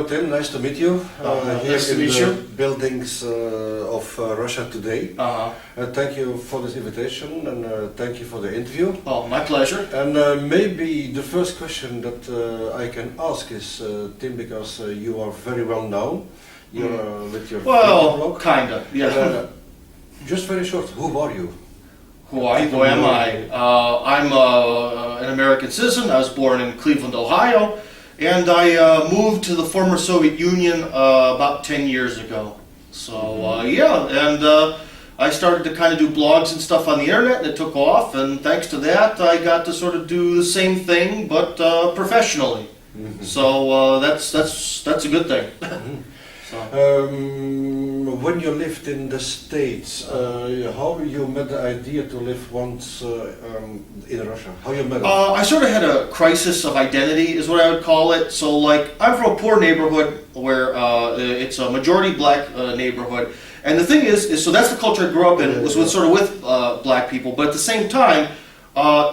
Tim, nice to meet you. Here Nice to in meet the you. buildings of Russia today. Thank you for this invitation and thank you for the interview. Oh, my pleasure. And maybe the first question that I can ask is, Tim, because you are very well known. You're with your Well, blog. kinda, yeah. Just very short, who are you? Who am I? I'm an American citizen. I was born in Cleveland, Ohio, and I moved to the former Soviet Union about 10 years ago. So yeah, and I started to kind of do blogs and stuff on the internet, and it took off. And thanks to that, I got to sort of do the same thing, but professionally. So that's a good thing. When you lived in the States, how you met the idea to live once in Russia? How you met it? I sort of had a crisis of identity, is what I would call it. So, like, I'm from a poor neighborhood where it's a majority black neighborhood, and the thing is so that's the culture I grew up in. Was with sort of with black people, but at the same time,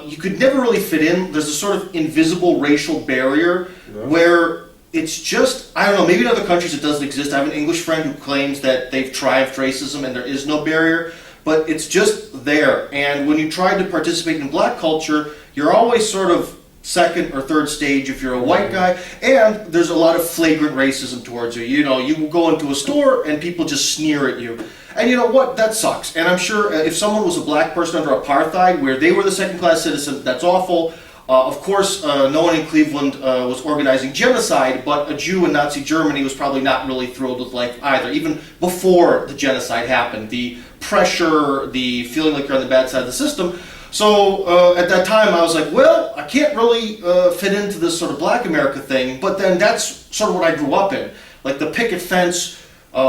you could never really fit in. There's a sort of invisible racial barrier where it's just, I don't know, maybe in other countries it doesn't exist. I have an English friend who claims that they've triumphed racism and there is no barrier, but it's just there. And when you try to participate in black culture, you're always sort of second or third stage if you're a white guy, and there's a lot of flagrant racism towards you. You know, you will go into a store and people just sneer at you. And you know what? That sucks. And I'm sure if someone was a black person under apartheid, where they were the second-class citizen, that's awful. Of course, no one in Cleveland was organizing genocide, but a Jew in Nazi Germany was probably not really thrilled with life either, even before the genocide happened. The pressure, the feeling like you're on the bad side of the system. So at that time, I was like, well, I can't really fit into this sort of black America thing, but then that's sort of what I grew up in. Like the picket fence,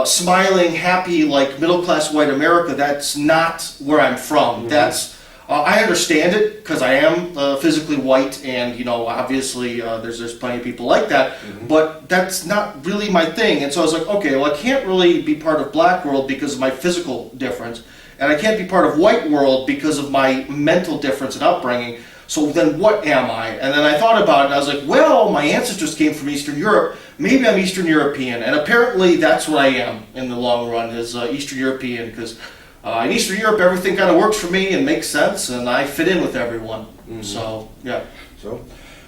smiling, happy, like middle-class white America, that's not where I'm from. That's I understand it because I am physically white, and you know, obviously there's plenty of people like that, but that's not really my thing. And so I was like, okay, well, I can't really be part of black world because of my physical difference, and I can't be part of white world because of my mental difference and upbringing. So then what am I? And then I thought about it, and I was like, well, my ancestors came from Eastern Europe. Maybe I'm Eastern European, and apparently that's what I am in the long run, is Eastern European, because in Eastern Europe, everything kind of works for me and makes sense, and I fit in with everyone. So, yeah. So,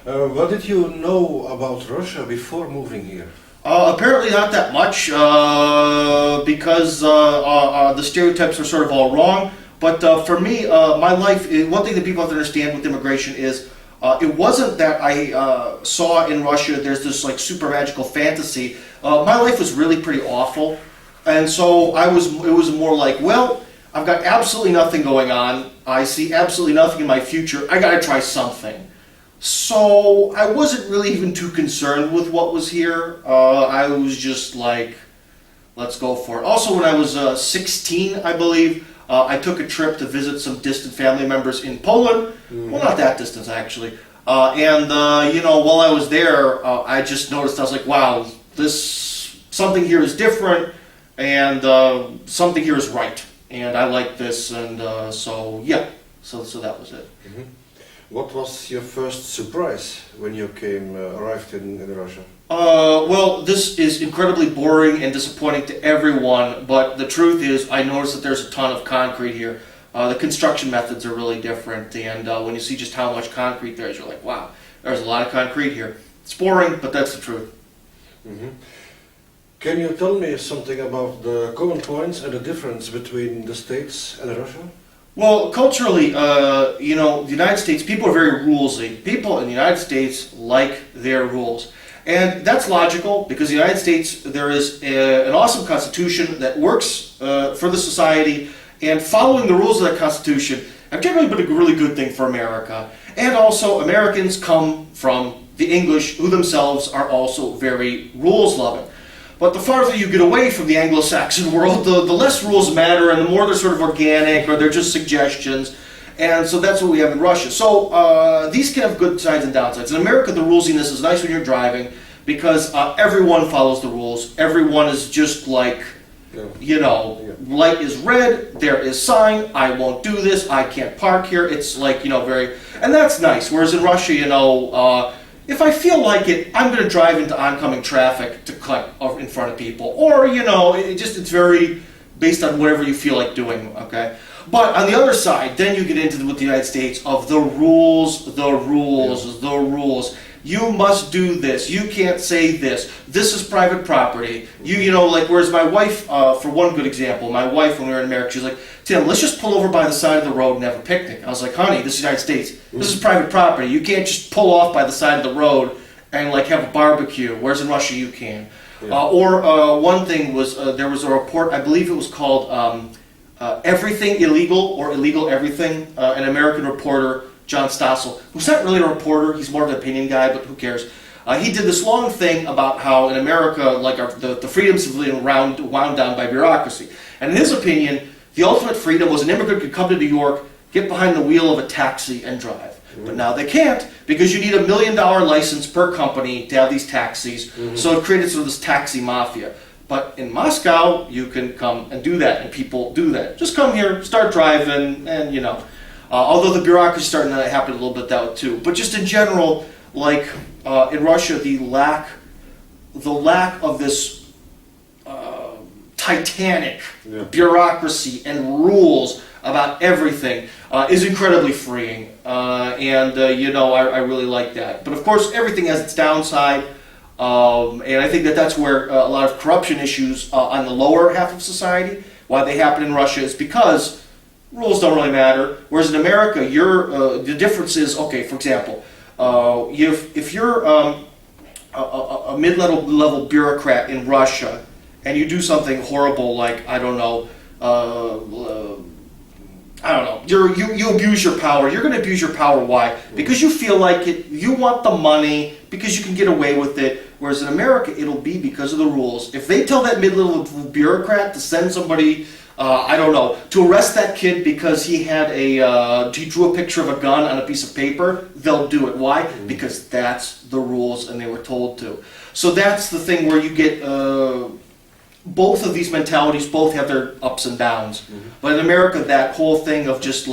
what did you know about Russia before moving here? Apparently not that much, because the stereotypes are sort of all wrong. But for me, my life, one thing that people have to understand with immigration is it wasn't that I saw in Russia there's this like super magical fantasy. My life was really pretty awful. And so it was more like, well, I've got absolutely nothing going on. I see absolutely nothing in my future. I gotta try something. So I wasn't really even too concerned with what was here. I was just like, let's go for it. Also, when I was 16, I believe, I took a trip to visit some distant family members in Poland. Well, not that distant, actually. You know, while I was there, I just noticed, I was like, wow, something here is different. And something here is right, and I like this, and so yeah, so that was it. What was your first surprise when you arrived in Russia? Well, this is incredibly boring and disappointing to everyone, but the truth is I noticed that there's a ton of concrete here. The construction methods are really different, and when you see just how much concrete there is, you're like, wow, there's a lot of concrete here. It's boring, but that's the truth. Can you tell me something about the common points and the difference between the States and Russia? Well, culturally, you know, the United States, people are very rulesy. People in the United States like their rules. And that's logical, because in the United States, there is an awesome constitution that works for the society, and following the rules of that constitution have generally been a really good thing for America. And also, Americans come from the English, who themselves are also very rules-loving. But the farther you get away from the Anglo-Saxon world, the less rules matter, and the more they're sort of organic, or they're just suggestions. And so that's what we have in Russia. So these can have good sides and downsides. In America, the rulesiness is nice when you're driving, because everyone follows the rules. Everyone is just like, you know, light is red, there is sign, I won't do this, I can't park here. It's like, you know, very, and that's nice. Whereas in Russia, you know, if I feel like it, I'm going to drive into oncoming traffic to cut in front of people. Or, it's very based on whatever you feel like doing, okay? But on the other side, then you get into with the United States of the rules. You must do this. You can't say this. This is private property. Whereas my wife, for one good example, my wife, when we were in America, she was like, Tim, let's just pull over by the side of the road and have a picnic. I was like, honey, this is the United States. This is private property. You can't just pull off by the side of the road and have a barbecue. Whereas in Russia, you can. Yeah. One thing was, there was a report, I believe it was called Everything Illegal or Illegal Everything, an American reporter, John Stossel, who's not really a reporter, he's more of an opinion guy, but who cares. He did this long thing about how in America, the freedoms have been wound down by bureaucracy. And in his opinion, the ultimate freedom was an immigrant could come to New York, get behind the wheel of a taxi and drive. Mm-hmm. But now they can't, because you need $1 million license per company to have these taxis. Mm-hmm. So it created sort of this taxi mafia. But in Moscow, you can come and do that, and people do that. Just come here, start driving, and although the bureaucracy is starting to happen a little bit that too. But just in general, in Russia, the lack of this titanic bureaucracy and rules about everything is incredibly freeing. I really like that. But of course, everything has its downside. And I think that's where a lot of corruption issues on the lower half of society, why they happen in Russia, is because rules don't really matter. Whereas in America, the difference is, okay, for example, if you're a mid-level bureaucrat in Russia and you do something horrible like, you abuse your power. You're going to abuse your power. Why? Because you feel like it. You want the money because you can get away with it. Whereas in America, it'll be because of the rules. If they tell that mid-level bureaucrat to send somebody, to arrest that kid because he drew a picture of a gun on a piece of paper, they'll do it. Why? Because that's the rules and they were told to. So that's the thing where you get both of these mentalities, both have their ups and downs. Mm-hmm. But in America, that whole thing of just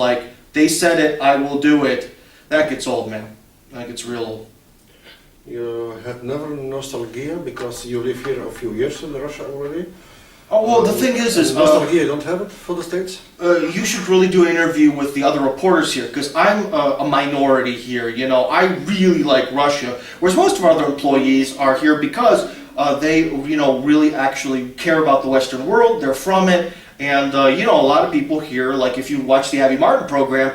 they said it, I will do it, that gets old, man. That gets real old. You have never nostalgia because you live here a few years in Russia already? Oh, well, the thing is nostalgia, you don't have it for the States? You should really do an interview with the other reporters here, because I'm a minority here. I really like Russia, whereas most of our other employees are here because they, really actually care about the Western world. They're from it, and a lot of people here, like if you watch the Abby Martin program,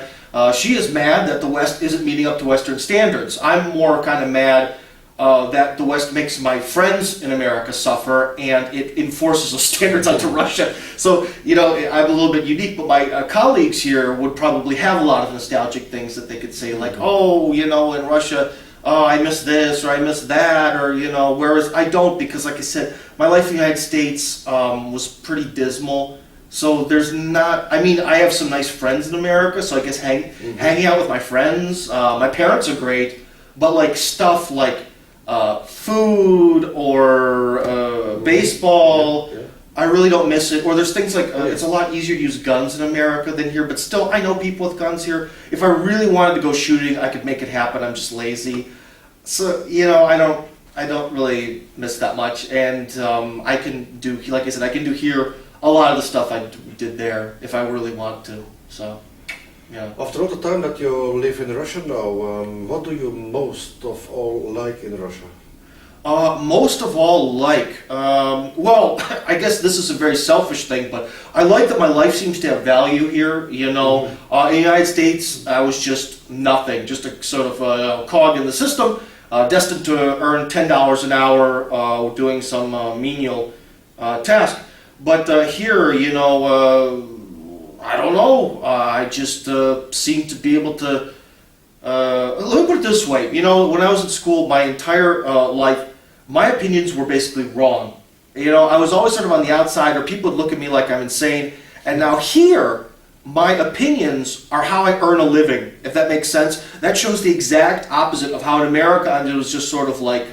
she is mad that the West isn't meeting up to Western standards. I'm more kind of mad that the West makes my friends in America suffer, and it enforces those standards onto Russia. So, I'm a little bit unique, but my colleagues here would probably have a lot of nostalgic things that they could say, like, in Russia, I miss this, or I miss that, or, whereas I don't, because like I said, my life in the United States was pretty dismal. So there's not, I have some nice friends in America, so I guess hanging out with my friends, my parents are great, but stuff like food or baseball, I really don't miss it. Or there's things like, it's a lot easier to use guns in America than here, but still, I know people with guns here. If I really wanted to go shooting, I could make it happen, I'm just lazy. So, I don't really miss that much, and I can do, like I said, I can do here a lot of the stuff I did there if I really want to. So, yeah. After all the time that you live in Russia now, what do you most of all like in Russia? Most of all well, I guess this is a very selfish thing, but I like that my life seems to have value here. In the United States, I was just nothing, just a sort of cog in the system, destined to earn $10 an hour doing some menial task. But here, I don't know, I just seem to be able to, let me put it this way, when I was in school, my entire life, my opinions were basically wrong. I was always sort of on the outside, or people would look at me like I'm insane, and now here, my opinions are how I earn a living, if that makes sense. That shows the exact opposite of how in America, it was just sort of like,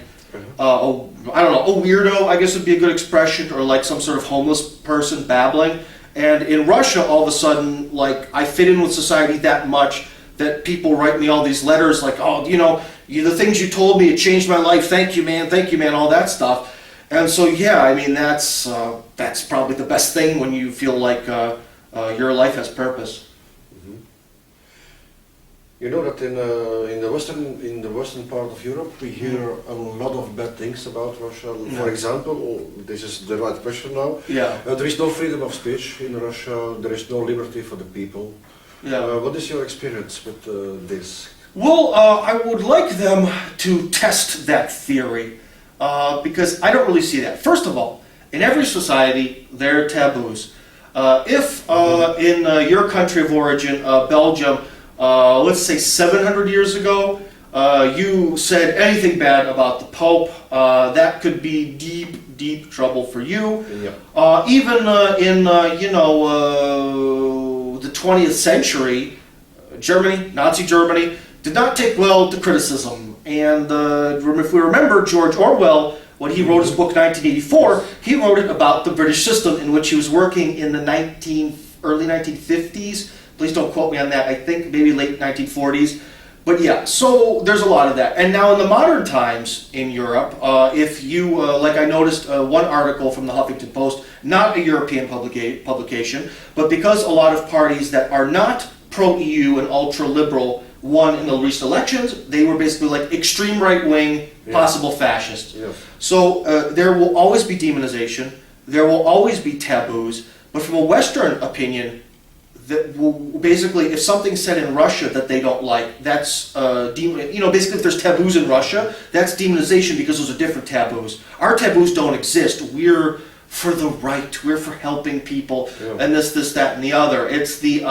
I don't know, a weirdo, I guess would be a good expression, or like some sort of homeless person babbling. And in Russia, all of a sudden, I fit in with society that much that people write me all these letters like, the things you told me, it changed my life. Thank you, man, all that stuff. And so, yeah, I mean, that's probably the best thing when you feel like your life has purpose. Mhm. You know that in the western part of Europe, we hear a lot of bad things about Russia. For example, this is the right question now. Yeah. There is no freedom of speech in Russia. There is no liberty for the people. Yeah. What is your experience with this? Well, I would like them to test that theory because I don't really see that. First of all, in every society, there are taboos. If in your country of origin, Belgium, let's say 700 years ago, you said anything bad about the Pope, that could be deep, deep trouble for you. Yeah. Even in, the 20th century, Germany, Nazi Germany, did not take well to criticism. And if we remember George Orwell, when he wrote his book 1984, he wrote it about the British system in which he was working in the early 1950s. Please don't quote me on that. I think maybe late 1940s. But yeah, so there's a lot of that. And now in the modern times in Europe, if you, like I noticed one article from the Huffington Post, not a European publication, but because a lot of parties that are not pro-EU and ultra-liberal won in the recent elections, they were basically like extreme right-wing, possible fascist. Yeah. So there will always be demonization, there will always be taboos, but from a Western opinion, basically if something's said in Russia that they don't like, that's, basically if there's taboos in Russia, that's demonization because those are different taboos. Our taboos don't exist. We're for the right, we're for helping people, and this, that, and the other. It's the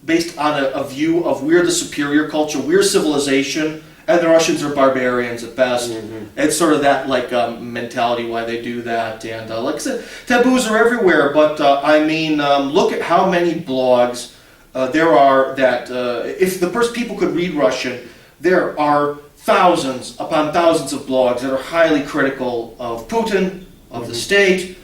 based on a view of we're the superior culture, we're civilization, and the Russians are barbarians at best. It's sort of that mentality why they do that. And like I said, taboos are everywhere, but look at how many blogs there are that, if the first people could read Russian, there are thousands upon thousands of blogs that are highly critical of Putin, of the state.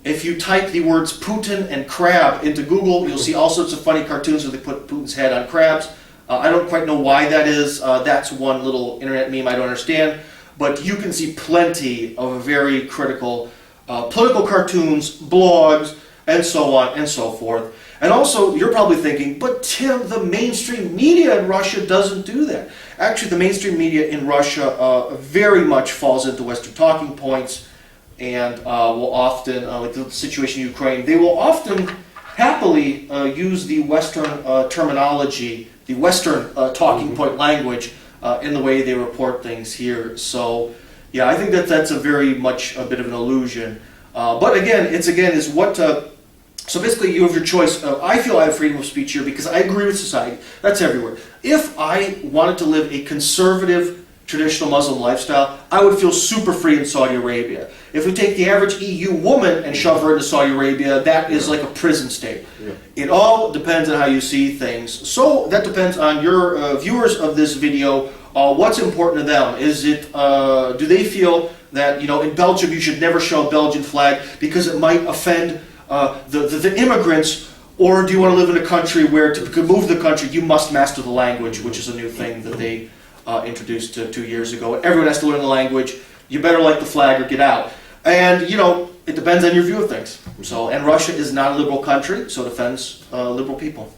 If you type the words Putin and crab into Google, you'll see all sorts of funny cartoons where they put Putin's head on crabs. I don't quite know why that is. That's one little internet meme I don't understand. But you can see plenty of very critical political cartoons, blogs, and so on and so forth. And also, you're probably thinking, but Tim, the mainstream media in Russia doesn't do that. Actually, the mainstream media in Russia very much falls into Western talking points and will often, like the situation in Ukraine, they will often happily use the Western terminology, the Western talking point language in the way they report things here. So, yeah, I think that's a very much a bit of an illusion. But again, is what. So basically, you have your choice. I feel I have freedom of speech here because I agree with society. That's everywhere. If I wanted to live a conservative, traditional Muslim lifestyle, I would feel super free in Saudi Arabia. If we take the average EU woman and shove her into Saudi Arabia, that is like a prison state. It all depends on how you see things. So that depends on your viewers of this video. What's important to them? Is it, do they feel that, in Belgium you should never show a Belgian flag because it might offend the immigrants, or do you want to live in a country where to move the country you must master the language, which is a new thing that they introduced 2 years ago. Everyone has to learn the language. You better like the flag or get out. And, it depends on your view of things. So, and Russia is not a liberal country, so it offends liberal people.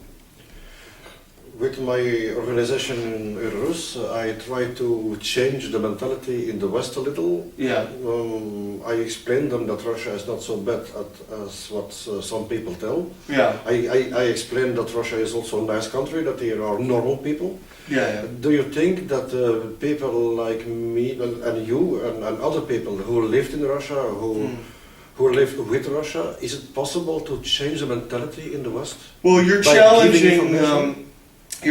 With my organization in Euro-Rus, I try to change the mentality in the West a little. Yeah. I explain them that Russia is not so bad as what some people tell. Yeah. I explain that Russia is also a nice country, that there are normal people. Yeah. Do you think that people like me and you and other people who lived in Russia, who lived with Russia, is it possible to change the mentality in the West? Well, you're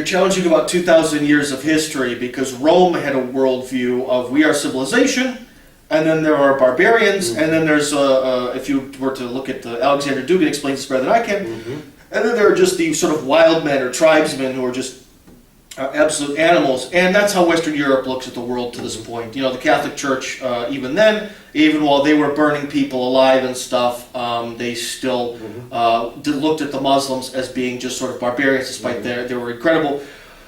challenging about 2,000 years of history because Rome had a worldview of we are civilization, and then there are barbarians, and then there's, if you were to look at Alexander Dugin explains this better than I can, and then there are just the sort of wild men or tribesmen who are just absolute animals, and that's how Western Europe looks at the world to this point. The Catholic Church, even then, even while they were burning people alive and stuff, they still looked at the Muslims as being just sort of barbarians, despite they were incredible.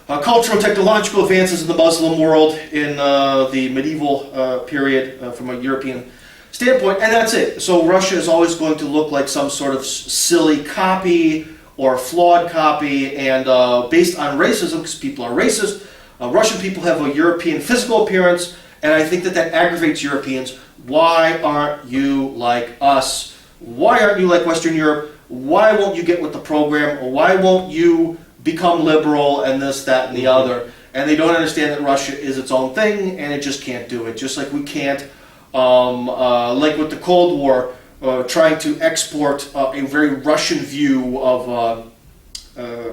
cultural technological advances in the Muslim world in the medieval period from a European standpoint, and that's it. So Russia is always going to look like some sort of silly copy or flawed copy, and based on racism, because people are racist, Russian people have a European physical appearance, and I think that that aggravates Europeans. Why aren't you like us? Why aren't you like Western Europe? Why won't you get with the program? Or why won't you become liberal and this, that, and the other? And they don't understand that Russia is its own thing, and it just can't do it. Just like we can't, like with the Cold War, trying to export a very Russian view of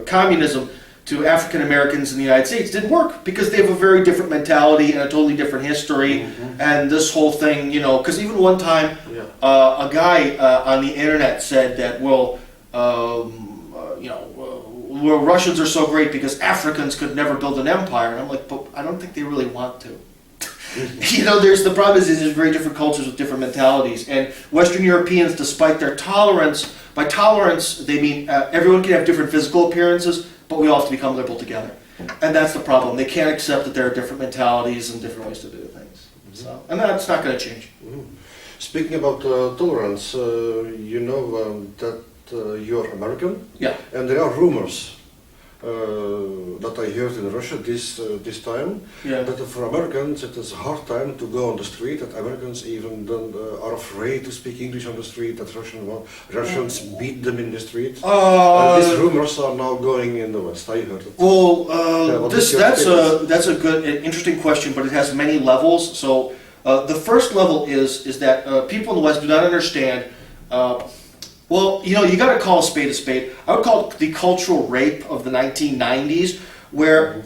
communism to African Americans in the United States didn't work because they have a very different mentality and a totally different history. And this whole thing, you know, because even one time a guy on the internet said that, well, you know, well, Russians are so great because Africans could never build an empire. And I'm like, but I don't think they really want to. You know, the problem is there's very different cultures with different mentalities, and Western Europeans, despite their tolerance, by tolerance they mean everyone can have different physical appearances, but we all have to become liberal together, and that's the problem. They can't accept that there are different mentalities and different ways to do things. So, and that's not going to change. Speaking about tolerance, you know that you're American, and there are rumors that I heard in Russia this time, that for Americans it is a hard time to go on the street, that Americans even are afraid to speak English on the street, that Russians beat them in the street. These rumors are now going in the West, I heard it. Well, that's a good, interesting question, but it has many levels. So the first level is that people in the West do not understand. Well, you know, you got to call a spade a spade. I would call it the cultural rape of the 1990s, where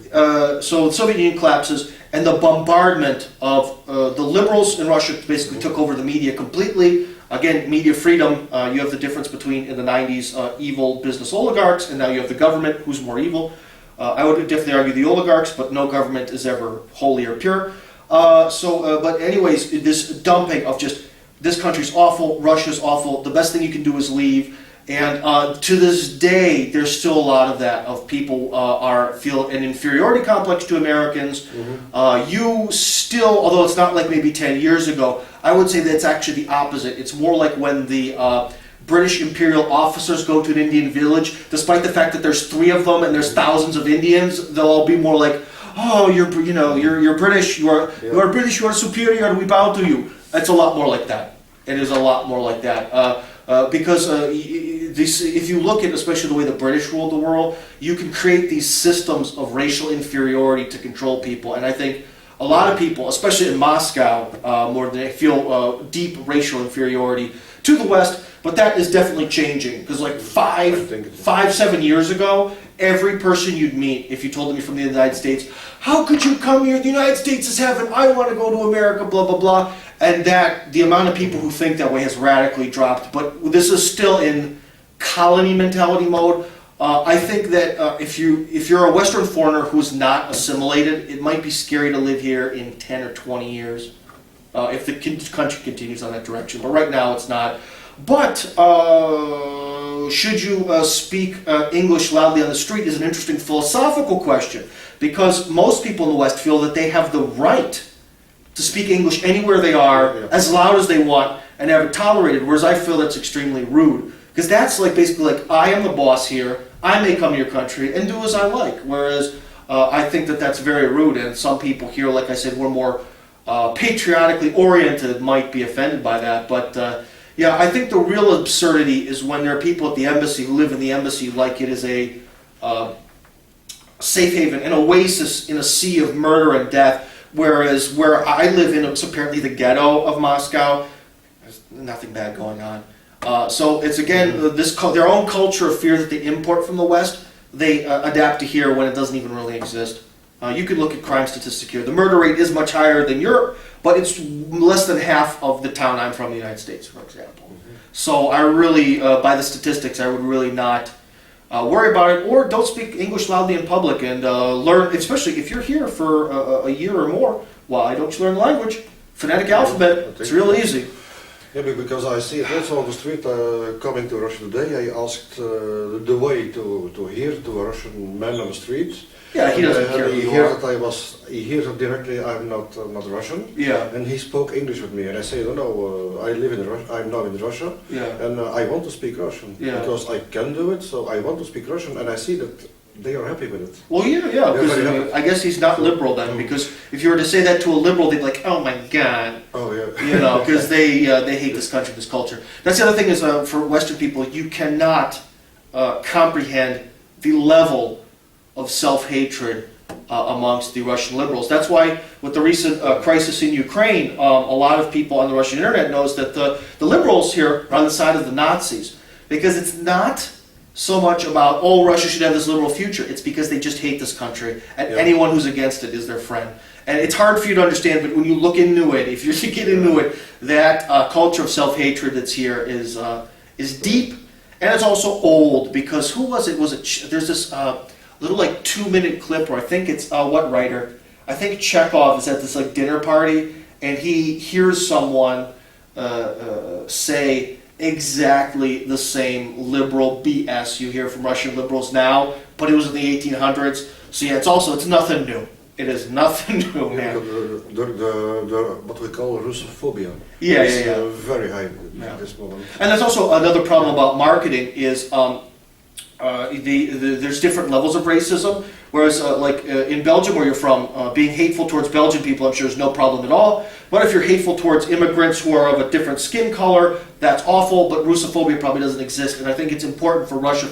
so the Soviet Union collapses, and the bombardment of the liberals in Russia basically took over the media completely. Again, media freedom. You have the difference between in the 90s evil business oligarchs, and now you have the government, who's more evil. I would definitely argue the oligarchs, but no government is ever holy or pure. But anyways, this dumping of just, this country's awful, Russia's awful, the best thing you can do is leave. And to this day, there's still a lot of that, of people feel an inferiority complex to Americans. You still, although it's not like maybe 10 years ago, I would say that's actually the opposite. It's more like when the British imperial officers go to an Indian village, despite the fact that there's 3 of them and there's thousands of Indians, they'll all be more like, oh, you're British, you are British, you are superior, we bow to you. It's a lot more like that. It is a lot more like that. Because if you look at especially the way the British ruled the world, you can create these systems of racial inferiority to control people. And I think a lot of people, especially in Moscow, more than they feel deep racial inferiority to the West. But that is definitely changing. Because like 7 years ago, every person you'd meet, if you told them you're from the United States, how could you come here? The United States is heaven. I want to go to America, blah, blah, blah. And that the amount of people who think that way has radically dropped. But this is still in colony mentality mode. I think that if you're a Western foreigner who's not assimilated, it might be scary to live here in 10 or 20 years if the country continues on that direction. But right now it's not. But should you speak English loudly on the street is an interesting philosophical question, because most people in the West feel that they have the right to speak English anywhere they are, as loud as they want, and have it tolerated, whereas I feel that's extremely rude. Because that's like basically like, I am the boss here, I may come to your country and do as I like, whereas I think that that's very rude, and some people here, like I said, we're more patriotically oriented, might be offended by that, but yeah, I think the real absurdity is when there are people at the embassy who live in the embassy like it is a safe haven, an oasis in a sea of murder and death, whereas where I live in, it's apparently the ghetto of Moscow, there's nothing bad going on. So it's again, their own culture of fear that they import from the West, they adapt to here when it doesn't even really exist. You could look at crime statistics here. The murder rate is much higher than Europe, but it's less than half of the town I'm from, the United States, for example. So I really, by the statistics, I would really not worry about it, or don't speak English loudly in public and learn, especially if you're here for a year or more. Why don't you learn the language? Phonetic alphabet, it's real easy. Yeah, because I see it also on the street coming to Russia today. I asked the way to here to a Russian man on the street. Yeah, he doesn't care who He you hears are. that he hears that directly I'm not Russian. Yeah. And he spoke English with me, and I say, no, I live in Russia. I'm now in Russia, Yeah. and I want to speak Russian because I can do it. So I want to speak Russian, and I see that they are happy with it. Well, yeah, very because happy. I guess he's not liberal then, because if you were to say that to a liberal, they'd be like, oh my God. Oh yeah. You know, because they hate this country, this culture. That's the other thing is for Western people, you cannot comprehend the level of self-hatred amongst the Russian liberals. That's why with the recent crisis in Ukraine, a lot of people on the Russian internet knows that the liberals here are on the side of the Nazis, because it's not so much about, oh, Russia should have this liberal future. It's because they just hate this country, and anyone who's against it is their friend. And it's hard for you to understand, but when you look into it, if you get into it, that culture of self-hatred that's here is deep, and it's also old, because who was it? There's this little like 2-minute clip where I think it's, what writer? I think Chekhov is at this like dinner party, and he hears someone say exactly the same liberal BS you hear from Russian liberals now, but it was in the 1800s. So yeah, it's nothing new. It is nothing new, man. The what we call Russophobia. Yeah. Very high at this moment. And that's also another problem about marketing is there's different levels of racism. Whereas, in Belgium, where you're from, being hateful towards Belgian people, I'm sure is no problem at all. But if you're hateful towards immigrants who are of a different skin color, that's awful. But Russophobia probably doesn't exist, and I think it's important for Russia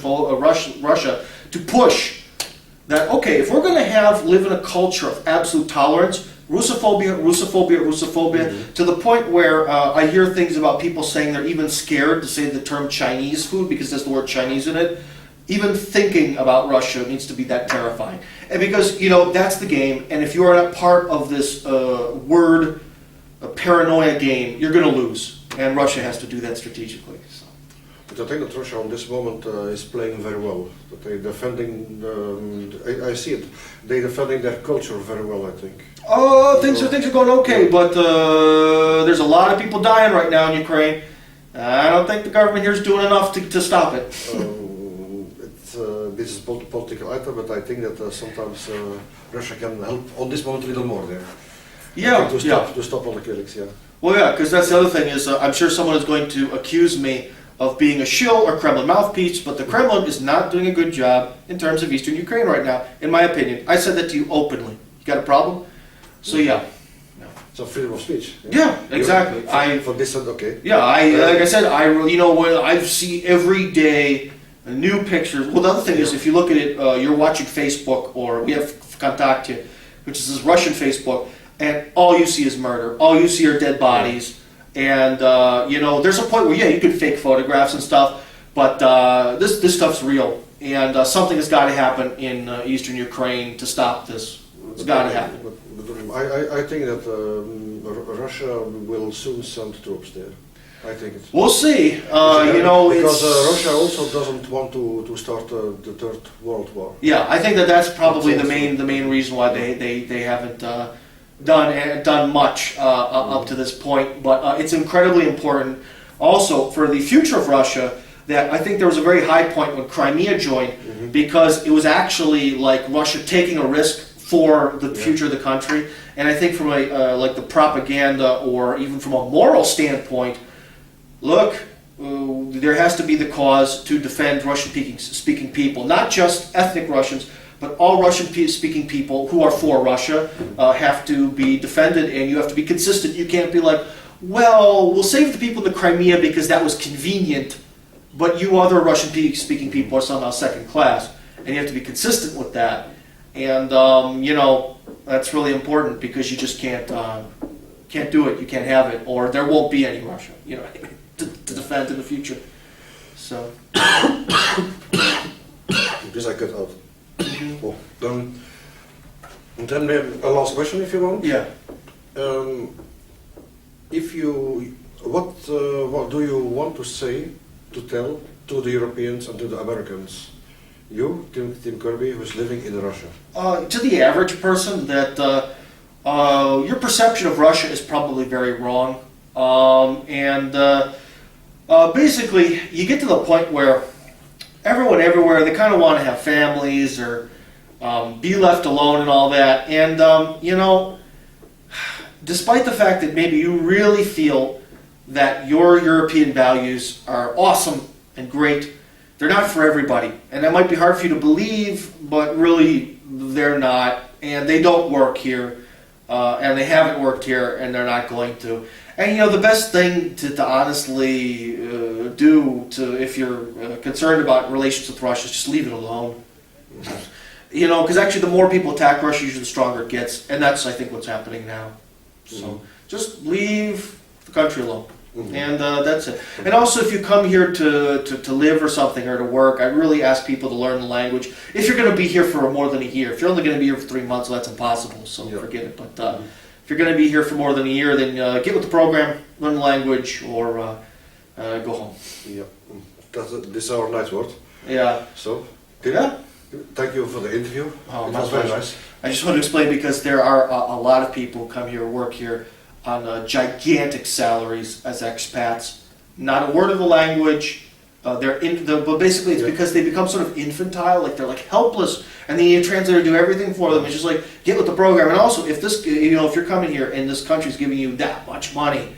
to push that. Okay, if we're going to live in a culture of absolute tolerance, Russophobia, to the point where I hear things about people saying they're even scared to say the term Chinese food because there's the word Chinese in it. Even thinking about Russia needs to be that terrifying. And because, that's the game, and if you are not part of this word paranoia game, you're going to lose. And Russia has to do that strategically. So. But I think that Russia on this moment is playing very well. That they're defending, I see it, they're defending their culture very well, I think. Oh, things are going okay, but there's a lot of people dying right now in Ukraine. I don't think the government here is doing enough to stop it. This is political item, but I think that sometimes Russia can help on this moment a little more there. Yeah, to stop all the killings. Yeah. Well, yeah, because that's the other thing is I'm sure someone is going to accuse me of being a shill or Kremlin mouthpiece, but the Kremlin is not doing a good job in terms of Eastern Ukraine right now, in my opinion. I said that to you openly. You got a problem? So yeah. So freedom of speech. Yeah, exactly. For this, okay. Yeah, like I said, when I see every day new pictures. Well, the other thing is, if you look at it, you're watching Facebook, or we have Kontakte, which is this Russian Facebook, and all you see is murder. All you see are dead bodies. And, there's a point where, you can fake photographs and stuff, but this stuff's real. And something has got to happen in Eastern Ukraine to stop this. It's got to happen. I think that Russia will soon send troops there. I think it's... We'll see. Because Russia also doesn't want to start the Third World War. Yeah, I think that's probably the main reason why they haven't done much up to this point. But it's incredibly important also for the future of Russia that I think there was a very high point when Crimea joined, because it was actually like Russia taking a risk for the future of the country. And I think from the propaganda or even from a moral standpoint, look, there has to be the cause to defend Russian-speaking people, not just ethnic Russians, but all Russian-speaking people who are for Russia have to be defended, and you have to be consistent. You can't be like, well, we'll save the people in the Crimea because that was convenient, but you other Russian-speaking people are somehow second class, and you have to be consistent with that. And, that's really important because you just can't do it, you can't have it, or there won't be any Russia, to defend in the future. So. This I cut out. Cool. Then we have a last question, if you want. Yeah. What do you want to say, to tell to the Europeans and to the Americans? You, Tim Kirby, who's living in Russia. To the average person, that your perception of Russia is probably very wrong. Basically, you get to the point where everyone everywhere, they kind of want to have families, or be left alone and all that. And, you know, despite the fact that maybe you really feel that your European values are awesome and great, they're not for everybody. And that might be hard for you to believe, but really they're not. And they don't work here. And they haven't worked here, and they're not going to. And you know, the best thing to honestly do if you're concerned about relations with Russia is just leave it alone. You know, because actually the more people attack Russia, usually the stronger it gets. And that's, I think, what's happening now. So just leave the country alone. And that's it. And also, if you come here to live or something, or to work, I really ask people to learn the language. If you're going to be here for more than a year, if you're only going to be here for 3 months, well, that's impossible, so forget it. But if you're going to be here for more than a year, then get with the program, learn the language, or go home. Yeah, this is our nice word. Yeah. So, thank you for the interview. Oh, it was very nice. I just want to explain, because there are a lot of people who come here, work here, on gigantic salaries as expats. Not a word of the language. But basically it's because they become sort of infantile, like they're like helpless, and they need a translator to do everything for them. It's just like, get with the program. And also, if this, you know, if you're coming here and this country's giving you that much money,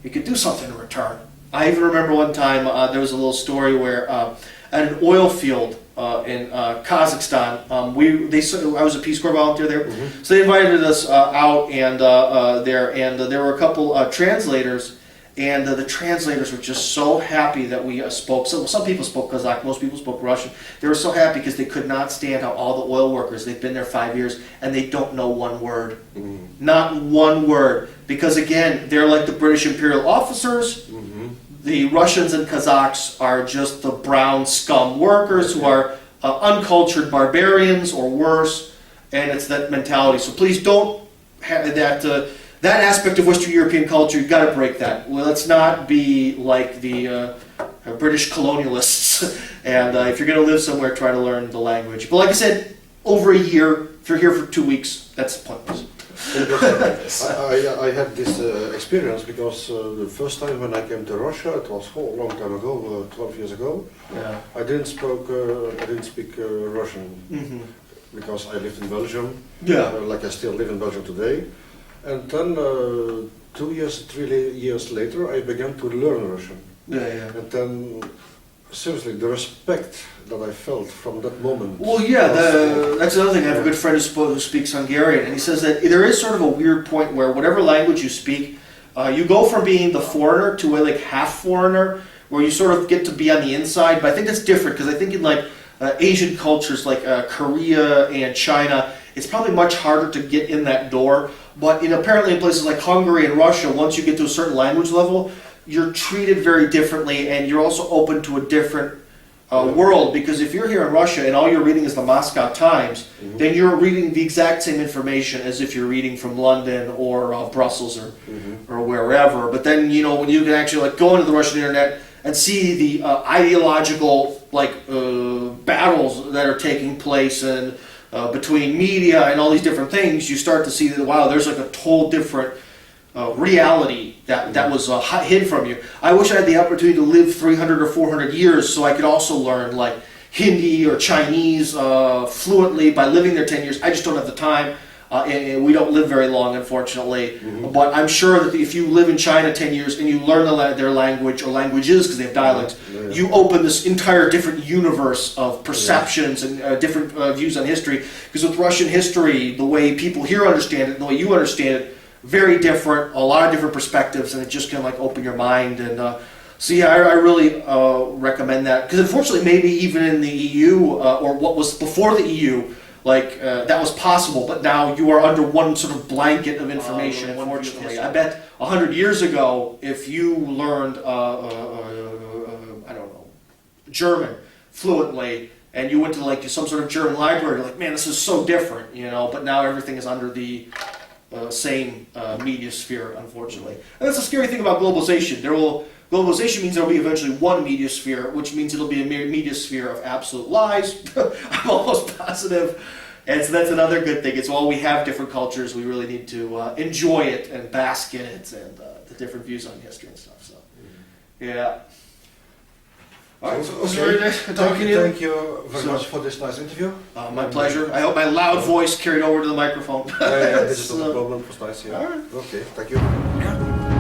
you could do something in return. I even remember one time there was a little story where at an oil field in Kazakhstan, I was a Peace Corps volunteer there, so they invited us out and there were a couple translators, and the translators were just so happy that we spoke. So some people spoke Kazakh, most people spoke Russian. They were so happy because they could not stand how all the oil workers, they've been there 5 years and they don't know one word, not one word, because again, they're like the British Imperial officers. The Russians and Kazakhs are just the brown scum workers who are uncultured barbarians or worse, and it's that mentality. So please don't have that aspect of Western European culture. You've got to break that. Well, let's not be like the British colonialists. And if you're going to live somewhere, try to learn the language. But like I said, over a year. If you're here for 2 weeks, that's pointless. I had this experience because the first time when I came to Russia, it was a long time ago, 12 years ago. Yeah. I didn't speak Russian because I lived in Belgium. Yeah. Like I still live in Belgium today. And then 3 years later, I began to learn Russian. Yeah, yeah. And then, seriously, the respect that I felt from that moment. Well, yeah, that's another thing. I have a good friend who speaks Hungarian, and he says that there is sort of a weird point where whatever language you speak, you go from being the foreigner to a like half foreigner, where you sort of get to be on the inside. But I think that's different, because I think in like Asian cultures like Korea and China, it's probably much harder to get in that door. But apparently in places like Hungary and Russia, once you get to a certain language level, you're treated very differently, and you're also open to a different world. Because if you're here in Russia and all you're reading is the Moscow Times, then you're reading the exact same information as if you're reading from London or Brussels or wherever. But then, you know, when you can actually like go into the Russian internet and see the ideological battles that are taking place and between media and all these different things, you start to see that, wow, there's like a total different reality that was hid from you. I wish I had the opportunity to live 300 or 400 years so I could also learn like Hindi or Chinese fluently by living there 10 years. I just don't have the time. And we don't live very long, unfortunately. But I'm sure that if you live in China 10 years and you learn their language or languages, because they have dialects, you open this entire different universe of perceptions and different views on history. Because with Russian history, the way people here understand it and the way you understand it, very different, a lot of different perspectives, and it just can like open your mind. And so yeah, I really recommend that, because unfortunately maybe even in the EU or what was before the EU, like that was possible, but now you are under one sort of blanket of information. Unfortunately, I bet 100 years ago, if you learned I don't know, German fluently, and you went to like some sort of German library, you're like, man, this is so different, you know. But now everything is under the same media sphere, unfortunately. And that's the scary thing about globalization. Globalization means there will be eventually one media sphere, which means it'll be a media sphere of absolute lies. I'm almost positive. And so that's another good thing. It's while we have different cultures, we really need to enjoy it and bask in it and the different views on history and stuff. So, yeah. All right, So, it was very nice talking to you. Thank you very much for this nice interview. My pleasure. I hope my loud voice carried over to the microphone. Yeah, this is not a problem. It was nice. Yeah. All right. Okay, thank you. Yeah.